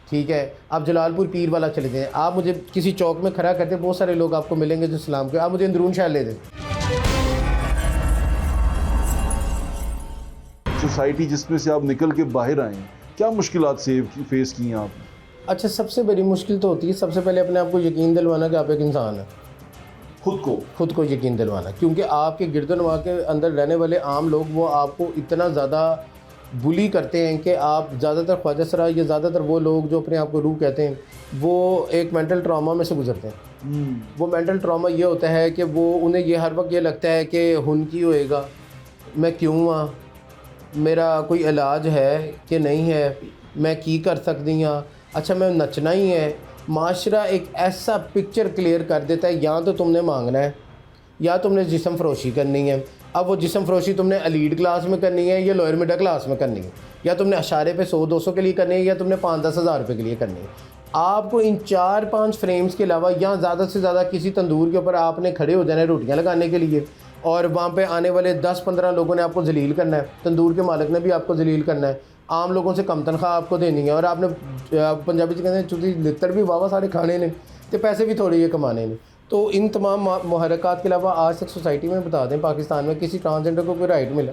ठीक है, आप जलालपुर पीर वाला चले जाएँ, आप मुझे किसी चौक में खड़ा करते, बहुत सारे लोग आपको मिलेंगे जो सलाम के, आप मुझे अंदरून शहर ले दें। सोसाइटी जिसमें से आप निकल के बाहर आए हैं, क्या मुश्किलात से फेस की हैं आप? अच्छा, सबसे बड़ी मुश्किल तो होती है सबसे पहले अपने आप को यकीन दिलवाना कि आप एक इंसान हैं, खुद को यकीन दिलवाना, क्योंकि आपके गिरदनवा के अंदर रहने वाले आम लोग वो आपको इतना ज़्यादा बुली करते हैं कि आप ज़्यादातर ख्वाजा सरा या ज़्यादातर वो लोग जो अपने आप को रूह कहते हैं, वो एक मेंटल ट्रॉमा में से गुजरते हैं। वो मेंटल ट्रॉमा ये होता है कि वो उन्हें ये हर वक्त ये लगता है कि हुन की होएगा, मैं क्यों हाँ, मेरा कोई इलाज है कि नहीं है, मैं की कर सकती हाँ, अच्छा मैं नचना ही है। माशरा एक ऐसा पिक्चर क्लियर कर देता है, या तो तुमने मांगना है या तुमने जिस्म फरोशी करनी है। अब वो जिस्म फरोशी तुमने एलीट क्लास में करनी है या लोअर मिडिल क्लास में करनी है, या तुमने अशारे पे 100-200 के लिए करनी है या तुमने 5-10 हज़ार रुपये के लिए करनी है। आपको इन 4-5 फ्रेम्स के अलावा या ज़्यादा से ज़्यादा किसी तंदूर के ऊपर आपने खड़े हो जाना है रोटियाँ लगाने के लिए, और वहाँ पे आने वाले 10-15 लोगों ने आपको जलील करना है, तंदूर के मालिक ने भी आपको जलील करना है, आम लोगों से कम तनख्वाह आपको देनी है, और आपने पंजाबी से कहते हैं चुती लित्तर भी वावा सारे खाने ने तो पैसे भी थोड़े ये कमाने ने। तो इन तमाम मुहरक़ात के अलावा आज तक सोसाइटी में बता दें पाकिस्तान में किसी ट्रांसजेंडर को कोई राइट मिला?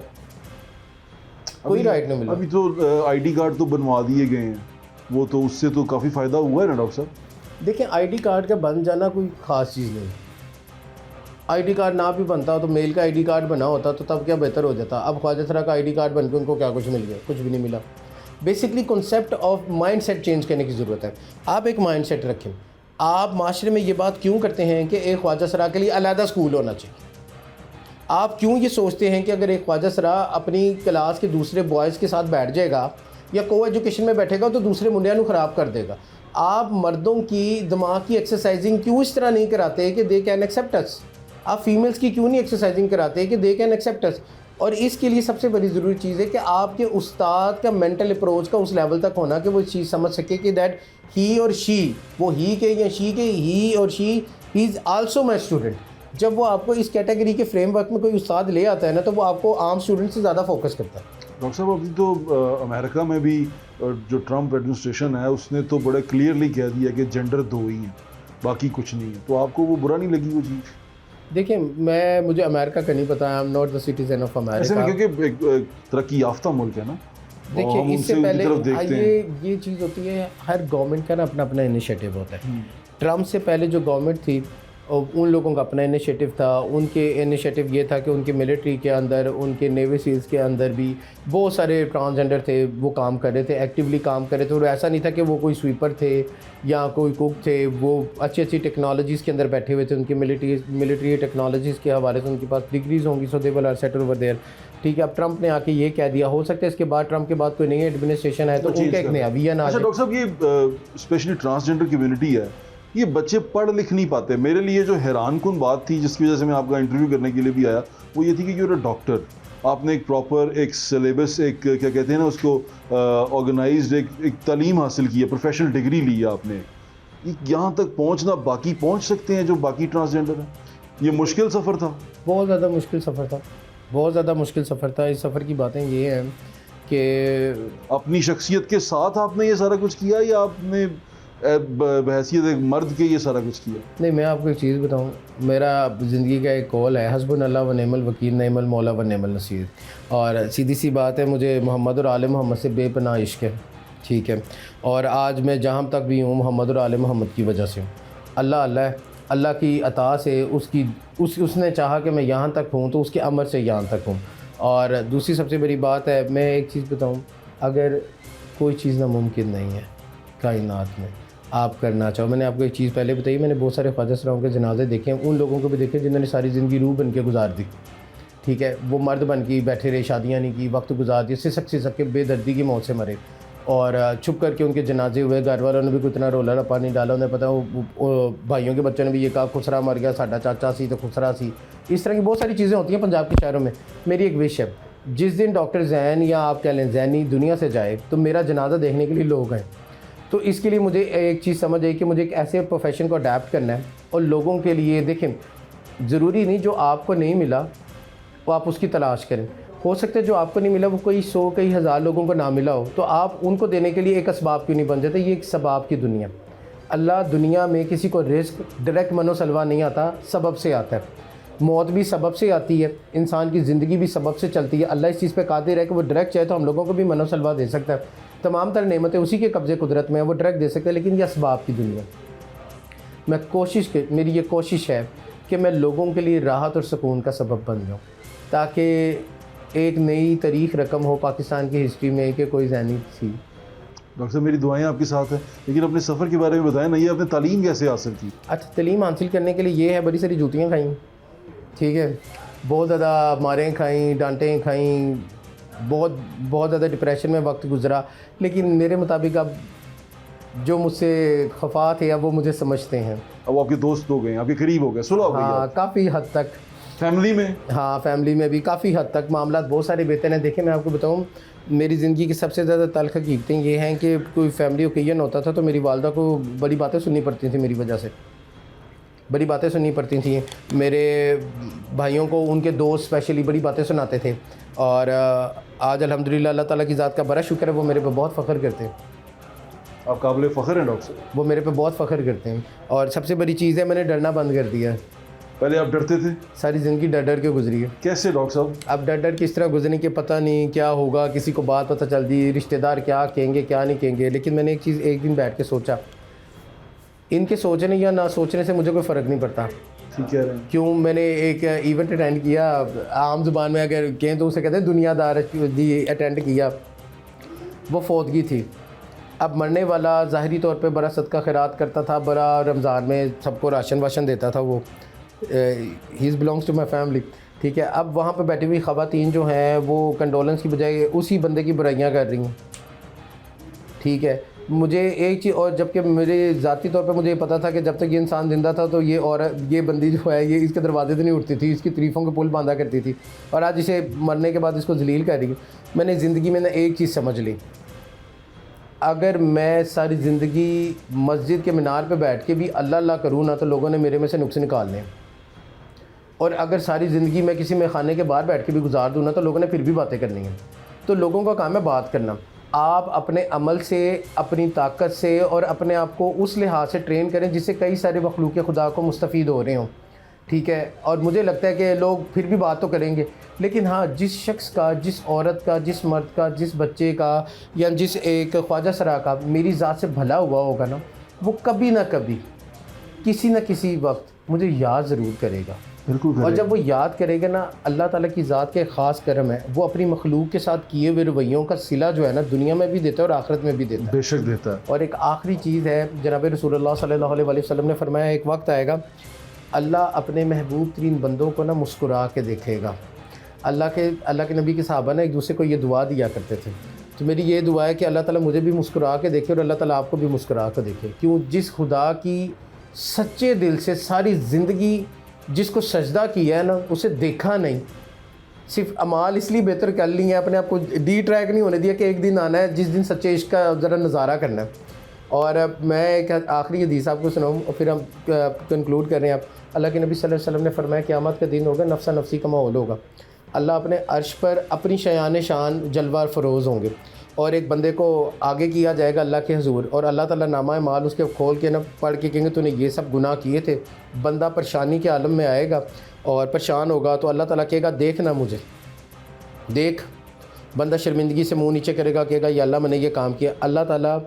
कोई राइट नहीं मिला। अभी तो आईडी कार्ड तो बनवा दिए गए हैं, वो तो उससे तो काफ़ी फ़ायदा हुआ है ना डॉक्टर साहब? देखिए, आईडी कार्ड का बन जाना कोई ख़ास चीज़ नहीं। आईडी कार्ड ना भी बनता हो तो मेल का आईडी कार्ड बना होता तो तब क्या बेहतर हो जाता। अब ख्वाजा सरा का आईडी कार्ड बन के उनको क्या कुछ मिल गया? कुछ भी नहीं मिला। Basically concept of mind set change करने की ज़रूरत है। आप एक माइंड सेट रखें। आप माशरे में ये बात क्यों करते हैं कि एक ख्वाजा सरा के लिए अलहदा स्कूल होना चाहिए? आप क्यों ये सोचते हैं कि अगर एक ख्वाजा सरा अपनी क्लास के दूसरे बॉयज़ के साथ बैठ जाएगा या को एजुकेशन में बैठेगा तो दूसरे मुंडिया को ख़राब कर देगा? आप मर्दों की दिमाग की एक्सरसाइजिंग क्यों इस तरह नहीं कराते कि दे कैन एक्सेप्ट अस? आप फीमेल्स की क्यों नहीं एक्सरसाइजिंग कराते कि दे कैन एक्सेप्ट अस? और इसके लिए सबसे बड़ी ज़रूरी चीज़ है कि आपके उस्ताद का मेंटल अप्रोच का उस लेवल तक होना कि वो चीज़ समझ सके कि दैट ही और शी, वो ही के या शी के, ही और she he is also my student. जब वो आपको इस कैटेगरी के फ्रेमवर्क में कोई उस्ताद ले आता है ना, तो वो आपको आम स्टूडेंट से ज़्यादा फोकस करता है। डॉक्टर साहब, अभी तो अमेरिका में भी जो ट्रम्प एडमिनिस्ट्रेशन है उसने तो बड़े क्लियरली कह दिया कि जेंडर दो ही हैं, बाकी कुछ नहीं है। तो आपको वो बुरा नहीं लगी वो चीज़? देखिए, मुझे अमेरिका का नहीं पता, I am not the citizen of America, क्योंकि एक तरक्की याफ्ता मुल्क है ना। देखिए, इससे पहले ये चीज़ होती है, हर गवर्नमेंट का ना अपना अपना इनिशिएटिव होता है। ट्रम्प से पहले जो गवर्नमेंट थी उन लोगों का अपना इनिशिएटिव था। उनके इनिशिएटिव ये था कि उनके मिलिट्री के अंदर, उनके नेवी सील्स के अंदर भी बहुत सारे ट्रांसजेंडर थे, वो काम कर रहे थे, एक्टिवली काम कर रहे थे। और ऐसा नहीं था कि वो कोई स्वीपर थे या कोई कुक थे, वो अच्छी अच्छी टेक्नोलॉजीज़ के अंदर बैठे हुए थे। उनकी मिलिट्री टेक्नोलॉजीज़ के हवाले से उनके पास डिग्रीज़ होंगी, so they will are settle over there. ठीक है, अब ट्रम्प ने आके ये कह दिया, हो सकता है इसके बाद ट्रम्प के बाद कोई नई एडमिनिस्ट्रेशन है तो उनका एक नया विजन आ जाए। डॉक्टर साहब, ये स्पेशली ट्रांसजेंडर कम्युनिटी है, ये बच्चे पढ़ लिख नहीं पाते। मेरे लिए जो हैरानकुन बात थी जिसकी वजह से मैं आपका इंटरव्यू करने के लिए भी आया, वो ये थी कि यूर अ डॉक्टर, आपने एक प्रॉपर एक सिलेबस, एक क्या कहते हैं ना उसको, ऑर्गेनाइज्ड एक तालीम हासिल की है, प्रोफेशनल डिग्री ली है आपने। यहाँ तक पहुँचना बाकी पहुँच सकते हैं जो बाकी ट्रांसजेंडर हैं? ये मुश्किल सफ़र था, बहुत ज़्यादा मुश्किल सफ़र था, बहुत ज़्यादा मुश्किल सफ़र था। इस सफ़र की बातें ये हैं कि अपनी शख्सियत के साथ आपने ये सारा कुछ किया या आपने बहैसियत एक मर्द के ये सारा कुछ किया? नहीं, मैं आपको एक चीज़ बताऊं, मेरा ज़िंदगी का एक कौल है, हस्बुनल्लाह व निअमल वकील, निअमल मौला व निअमल नसीर। और सीधी सी बात है, मुझे मोहम्मद और आले मोहम्मद से बेपनाह इश्क है, ठीक है। और आज मैं जहाँ तक भी हूँ मोहम्मद और आले मोहम्मद की वजह से हूँ। अल्लाह अल्लाह है, अल्लाह की अता से उसने चाहा कि मैं यहाँ तक हूँ, तो उसके अमर से यहाँ तक हूँ। और दूसरी सबसे बड़ी बात है, मैं एक चीज़ बताऊँ, अगर कोई चीज़ नामुमकिन नहीं है कायनात में, आप करना चाहो। मैंने आपको एक चीज़ पहले बताई, मैंने बहुत सारे ख्वाजा सराओं के जनाजे देखे हैं, उन लोगों को भी देखे जिन्होंने सारी ज़िंदगी रूह बन के गुजार दी, ठीक है। वो मर्द बन के बैठे रहे, शादियाँ नहीं की, वक्त गुजार दिए, सिसक के बेदर्दी की मौत से मरे, और छुप करके उनके जनाजे हुए। घर वालों ने भी कोई इतना रोला रप्पा नहीं डाला, उन्हें पता वो भाइयों के बच्चों ने भी ये कहा खुसरा मर गया, साडा चाचा सी तो खुसरा सी। इस तरह की बहुत सारी चीज़ें होती हैं पंजाब के शहरों में। मेरी एक विश है, जिस दिन डॉक्टर जैन या आप कह लें जैनी दुनिया से जाए, तो मेरा जनाजा देखने के लिए लोग हैं। तो इसके लिए मुझे एक चीज़ समझ आई कि मुझे एक ऐसे प्रोफेशन को अडेप्ट करना है, और लोगों के लिए देखें, ज़रूरी नहीं जो आपको नहीं मिला वो आप उसकी तलाश करें। हो सकता है जो आपको नहीं मिला वो कोई 100 कई हज़ार लोगों को ना मिला हो, तो आप उनको देने के लिए एक असबाब क्यों नहीं बन जाते। ये एक सबब की दुनिया। अल्लाह दुनिया में किसी को रिस्क डायरेक्ट मनोसलवा नहीं आता, सबब से आता है। मौत भी सबब से आती है, इंसान की ज़िंदगी भी सबब से चलती है। अल्लाह इस चीज़ पे कादिर है कि वो डायरेक्ट चाहे तो हम लोगों को भी मनोसलवा दे सकता है। तमाम तरह नेमतें उसी के कब्ज़े कुदरत में है, वो डायरेक्ट दे सकते हैं। लेकिन ये असबाब की दुनिया, मेरी ये कोशिश है कि मैं लोगों के लिए राहत और सुकून का सबब बन जाऊँ, ताकि एक नई तारीख़ रकम हो पाकिस्तान की हिस्ट्री में कि कोई ज़ैनी थी। डॉक्टर साहब, मेरी दुआएं आपके साथ हैं, लेकिन अपने सफ़र के बारे में बताएं ना, ये आपने तालीम कैसे हासिल की? अच्छा, तालीम हासिल करने के लिए ये है, बड़ी सारी जूतियाँ खाई, ठीक है, बहुत ज़्यादा मारें खाई, डांटें खाई, बहुत ज़्यादा डिप्रेशन में वक्त गुजरा। लेकिन मेरे मुताबिक अब जो मुझसे खफा थे अब वो मुझे समझते हैं। अब आपके दोस्त हो गए, आपके करीब हो गए, सुलह हो गई? हाँ, काफ़ी हद तक। फैमिली में? हाँ, फैमिली में भी काफ़ी हद तक मामला बहुत सारे बेहतर हैं। देखिए, मैं आपको बताऊँ, मेरी ज़िंदगी की सबसे ज़्यादा तल्ख़ हकीकतें ये हैं कि कोई फैमिली ओकेजन होता था तो मेरी वालदा को बड़ी बातें सुननी पड़ती थी, मेरी वजह से बड़ी बातें सुननी पड़ती थी। मेरे भाइयों को उनके दोस्त स्पेशली बड़ी बातें सुनाते थे। और आज अल्हम्दुलिल्लाह अल्लाह ताला की ज़ात का बड़ा शुक्र है, वो मेरे पे बहुत फ़ख्र करते हैं। आप काबिल फ़ख्र हैं डॉक्टर साहब? वो मेरे पे बहुत फ़ख्र करते हैं। और सबसे बड़ी चीज़ है, मैंने डरना बंद कर दिया है। पहले आप डरते थे? सारी ज़िंदगी डर डर के गुजरी है। कैसे डॉक्टर साहब? अब डर डर किस तरह गुजरने के पता नहीं क्या होगा, किसी को बात पता चल दी, रिश्तेदार क्या कहेंगे क्या नहीं कहेंगे। लेकिन मैंने एक चीज़ एक दिन बैठ के सोचा, इनके सोचने या ना सोचने से मुझे कोई फ़र्क नहीं पड़ता। ठीक है। क्यों? मैंने एक इवेंट अटेंड किया, आम ज़ुबान में अगर कहें तो उसे कहते हैं दुनियादार दी अटेंड किया, वो फौतगी थी। अब मरने वाला ज़ाहरी तौर पे बड़ा सदका खैरात करता था, बड़ा रमज़ान में सबको राशन वाशन देता था। वो ही बिलोंग्स टू माई फैमिली, ठीक है। अब वहाँ पे बैठी हुई ख़वातीन जो हैं वो कंडोलेंस की बजाय उसी बंदे की बुराइयाँ कर रही हैं, ठीक है। मुझे एक चीज़, और जबकि मेरे ज़ाती तौर पे मुझे पता था कि जब तक ये इंसान ज़िंदा था तो ये बंदी जो है ये इसके दरवाजे से नहीं उठती थी, इसकी तारीफ़ों के पुल बांधा करती थी, और आज इसे मरने के बाद इसको जलील कर रही है। मैंने ज़िंदगी में ना एक चीज़ समझ ली, अगर मैं सारी ज़िंदगी मस्जिद के मीनार पे बैठ के भी अल्लाह अल्लाह करूँ ना, तो लोगों ने मेरे में से नुक्स निकालने हैं। और अगर सारी ज़िंदगी मैं किसी में खाने के बाहर बैठ के भी गुजार दूँ ना, तो लोगों ने फिर भी बातें करनी हैं। तो लोगों का काम है बात करना। आप अपने अमल से, अपनी ताकत से और अपने आप को उस लिहाज से ट्रेन करें जिससे कई सारे मखलूक खुदा को मुस्तफ़ीद हो रहे हों, ठीक है। और मुझे लगता है कि लोग फिर भी बात तो करेंगे, लेकिन हाँ, जिस शख्स का, जिस औरत का, जिस मर्द का, जिस बच्चे का या जिस एक ख्वाजा सरा का मेरी ज़ात से भला हुआ होगा ना, वो कभी ना कभी किसी न किसी वक्त मुझे याद ज़रूर करेगा। बिल्कुल। और जब वो याद करेगा ना, अल्लाह ताला की ज़ात के ख़ास करम है, वो अपनी मखलूक के साथ किए हुए रवैयों का सिला जो है ना, दुनिया में भी देता है और आखिरत में भी देता है। बेशक देता है। और एक आखिरी चीज़ है, जनाब रसूलुल्लाह सल्लल्लाहु अलैहि वसल्लम ने फरमाया, एक वक्त आएगा अल्लाह अपने महबूब तरीन बंदों को ना मुस्कुरा के देखेगा। अल्लाह के नबी के सहाबा ने एक दूसरे को ये दुआ दिया करते थे। तो मेरी ये दुआ है कि अल्लाह ताला मुझे भी मुस्कुरा के देखे और अल्लाह ताला आपको भी मुस्कुरा के देखे। क्यों? जिस खुदा की सच्चे दिल से सारी ज़िंदगी जिसको सजदा किया है ना, उसे देखा नहीं, सिर्फ अमाल इसलिए बेहतर कर लिए हैं, अपने आप को डी ट्रैक नहीं होने दिया कि एक दिन आना है जिस दिन सच्चे इश्क का ज़रा नज़ारा करना है। और मैं एक आखिरी हदीस आपको सुनाऊँ और फिर हम कंक्लूड कर रहे हैं। आप अल्लाह के नबी सल्लल्लाहु अलैहि वसल्लम ने फरमाया, क़यामत का दिन होगा, नफ्सा नफ्सी का माहौल होगा। अल्लाह अपने अर्श पर अपनी शयान शान जलवा फरोज़ होंगे। और एक बंदे को आगे किया जाएगा अल्लाह के हुजूर, और अल्लाह ताला नामा माल उसके खोल के ना पढ़ के कहेंगे तूने ये सब गुनाह किए थे, बंदा परेशानी के आलम में आएगा और परेशान होगा, तो अल्लाह ताला कहेगा देख ना मुझे देख। बंदा शर्मिंदगी से मुंह नीचे करेगा, कहेगा या अल्लाह मैंने ये काम किया। अल्लाह ताला,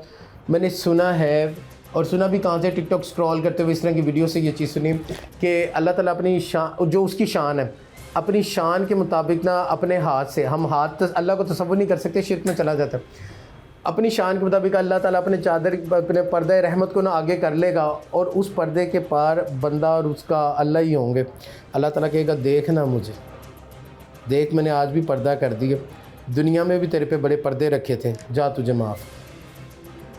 मैंने सुना है, और सुना भी कहाँ से, टिकटॉक स्क्रॉल करते हुए इस तरह की वीडियो से ये चीज़ सुनी कि अल्लाह ताला अपनी शान, जो उसकी शान है, अपनी शान के मुताबिक ना अपने हाथ से, हम हाथ अल्लाह को तसव्वुर नहीं कर सकते, शिर्क में चला जाता है। अपनी शान के मुताबिक अल्लाह ताला अपने चादर, अपने पर्दे रहमत को ना आगे कर लेगा, और उस पर्दे के पार बंदा और उसका अल्लाह ही होंगे। अल्लाह ताला कहेगा देख ना मुझे देख, मैंने आज भी पर्दा कर दिया, दुनिया में भी तेरे पे बड़े पर्दे रखे थे, जा तुझे माफ़।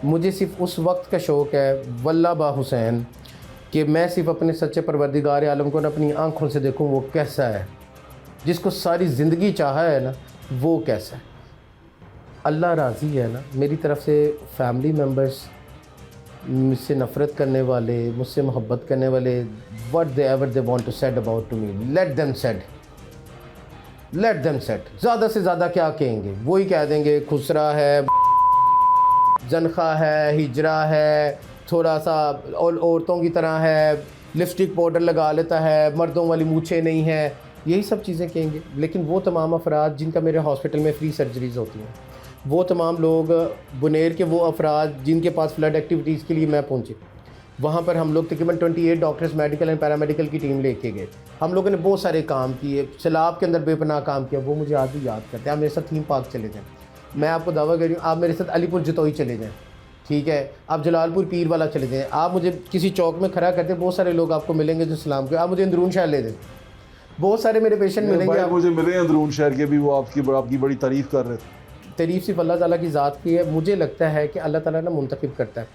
मुझे सिर्फ़ उस वक्त का शौक़ है वल्लाह बा हुसैन कि मैं सिर्फ़ अपने सच्चे परवरदिगार आलम को ना अपनी आँखों से देखूँ वो कैसा है, जिसको सारी ज़िंदगी चाहा है ना वो कैसा है। अल्लाह राज़ी है ना। मेरी तरफ़ से फैमिली मेम्बर्स, मुझसे नफ़रत करने वाले, मुझसे मोहब्बत करने वाले, what they ever they want to said about to me, let them said. ज़्यादा से ज़्यादा क्या कहेंगे, वही कह देंगे खुसरा है, जनखा है, हिजरा है, थोड़ा सा और औरतों की तरह है, लिपस्टिक पाउडर लगा लेता है, मर्दों वाली मूछें नहीं है, यही सब चीज़ें कहेंगे। लेकिन वो तमाम अफराद जिनका मेरे हॉस्पिटल में फ्री सर्जरीज़ होती हैं, वो तमाम लोग, बुनेर के वो अफराद जिनके पास फ्लड एक्टिविटीज़ के लिए मैं पहुँचे, वहाँ पर हम लोग तकरीबन 28 डॉक्टर्स, मेडिकल एंड पैरामेडिकल की टीम लेके गए। हम लोगों ने बहुत सारे काम किए, सैलाब के अंदर बेपनाह काम किया, वो मुझे आज भी याद करते हैं। आप मेरे साथ थीम पार्क चले जाएँ, मैं आपको दावा कर रही हूँ, आप मेरे साथ अलीपुर जतोई चले जाएँ, ठीक है, आप जलालपुर पीर वाला चले जाएँ, आप मुझे किसी चौक में खड़ा करते, बहुत सारे लोग आपको मिलेंगे जो सलाम के, आप मुझे अंदरून शहर ले दें, बहुत सारे मेरे पेशेंट मिलेंगे। आप मुझे मिले अंदरून शहर के भी, वो आपकी बड़ी तारीफ़ कर रहे थे। तारीफ़ सिर्फ अल्लाह ताला की ज़ात की है। मुझे लगता है कि अल्लाह ताला ना मुंतखब करता है,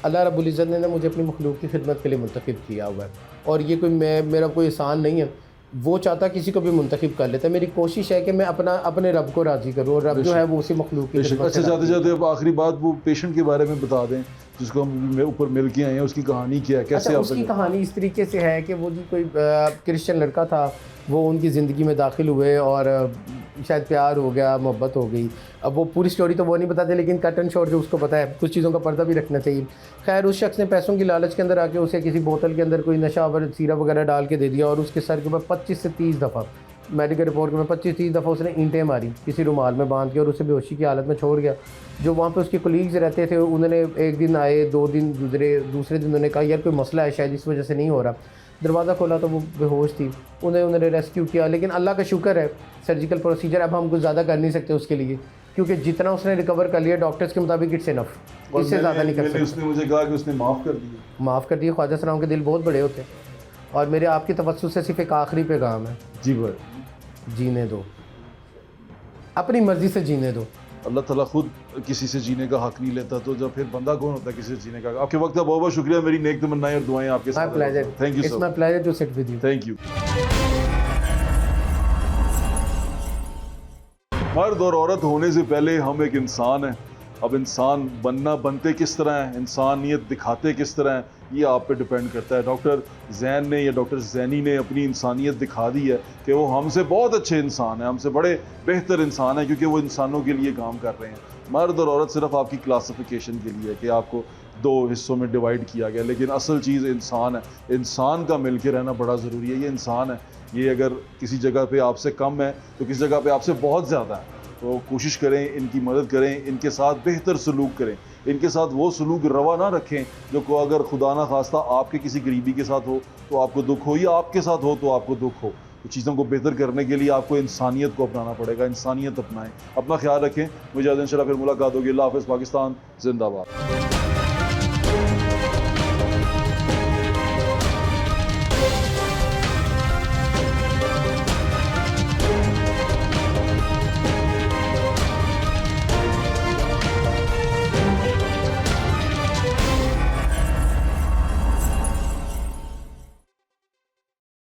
अल्लाह रब्बुल इज़्ज़त ने ना मुझे अपनी मखलूक की खिदमत के लिए मुंतखब किया हुआ है, और ये कोई मेरा कोई एहसान नहीं है, वो चाहता किसी को भी मुंतखब कर लेता है। मेरी कोशिश है कि मैं अपने रब को राज़ी करूँ, और रब जो है वो उसी मखलूक की खिदमत। अच्छा, जाते जाते अब आखिरी बात, वो पेशेंट के बारे में बता दें जिसको हम ऊपर मिल के आए हैं, उसकी कहानी क्या है, कैसे? अच्छा, उसकी कहानी इस तरीके से है कि वो जी कोई क्रिश्चियन लड़का था, वो उनकी ज़िंदगी में दाखिल हुए और शायद प्यार हो गया, मोहब्बत हो गई। अब वो पूरी स्टोरी तो वो नहीं बताते, लेकिन कट एंड शॉर्ट जो उसको पता है, कुछ चीज़ों का पर्दा भी रखना चाहिए। खैर, उस शख्स ने पैसों की लालच के अंदर आके उसे किसी बोतल के अंदर कोई नशा और सीरा वगैरह डाल के दे दिया, और उसके सर के ऊपर 25 से 30 दफ़ा, मेडिकल रिपोर्ट में 25-30 दफ़ा उसने ईंटें मारी किसी रुमाल में बांध के, और उसे बेहोशी की हालत में छोड़ गया। जो वहाँ पे उसके कोलीग्स रहते थे, उन्होंने एक दिन आए, 2 दिन गुजरे, दूसरे दिन उन्होंने कहा यार कोई मसला है शायद, इस वजह से नहीं हो रहा। दरवाज़ा खोला तो वो बेहोश थी, उन्होंने रेस्क्यू किया। लेकिन अल्लाह का शुक्र है, सर्जिकल प्रोसीजर अब हम कुछ ज़्यादा कर नहीं सकते उसके लिए, क्योंकि जितना उसने रिकवर कर लिया डॉक्टर्स के मुताबिक इट्स इनफ, इससे ज़्यादा नहीं कर सकते। उसने मुझे कहा कि उसने माफ़ कर दिया। माफ़ कर दिया। ख्वाजा सलाम के दिल बहुत बड़े होते हैं, और मेरे आपकी तवज्जुह से सिर्फ एक आखिरी पैगाम है, जी भाई, जीने दो, अपनी मर्ज़ी से जीने दो। अल्लाह ताला खुद किसी से जीने का हक नहीं लेता, तो जब फिर बंदा कौन होता है किसी से जीने का? आपके वक्त का बहुत बहुत शुक्रिया, मेरी नेक तमन्नाएं और दुआएं आपके साथ। Thank you sir. It's my pleasure to sit with you. Thank you. मर्द और औरत होने से पहले हम एक इंसान हैं। अब इंसान बनते किस तरह है, इंसानियत दिखाते किस तरह है, ये आप पे डिपेंड करता है। डॉक्टर जैन ने या डॉक्टर जैनी ने अपनी इंसानियत दिखा दी है कि वो हमसे बहुत अच्छे इंसान हैं, हमसे बड़े बेहतर इंसान हैं, क्योंकि वो इंसानों के लिए काम कर रहे हैं। मर्द और औरत सिर्फ आपकी क्लासिफिकेशन के लिए है कि आपको 2 हिस्सों में डिवाइड किया गया, लेकिन असल चीज़ इंसान है। इंसान का मिल के रहना बड़ा ज़रूरी है। ये इंसान है, ये अगर किसी जगह पे आपसे कम है तो किसी जगह पे आपसे बहुत ज़्यादा है, तो कोशिश करें, इनकी मदद करें, इनके साथ बेहतर सलूक करें, इनके साथ वो सलूक रवा ना रखें जो को अगर खुदा ना खास्ता आपके किसी गरीबी के साथ हो तो आपको दुख हो, या आपके साथ हो तो आपको दुख हो। तो चीज़ों को बेहतर करने के लिए आपको इंसानियत को अपनाना पड़ेगा। इंसानियत अपनाएं, अपना ख्याल रखें। मुझे इंशाल्लाह फिर मुलाकात होगी। अल्लाह हाफ़िज़। पाकिस्तान जिंदाबाद।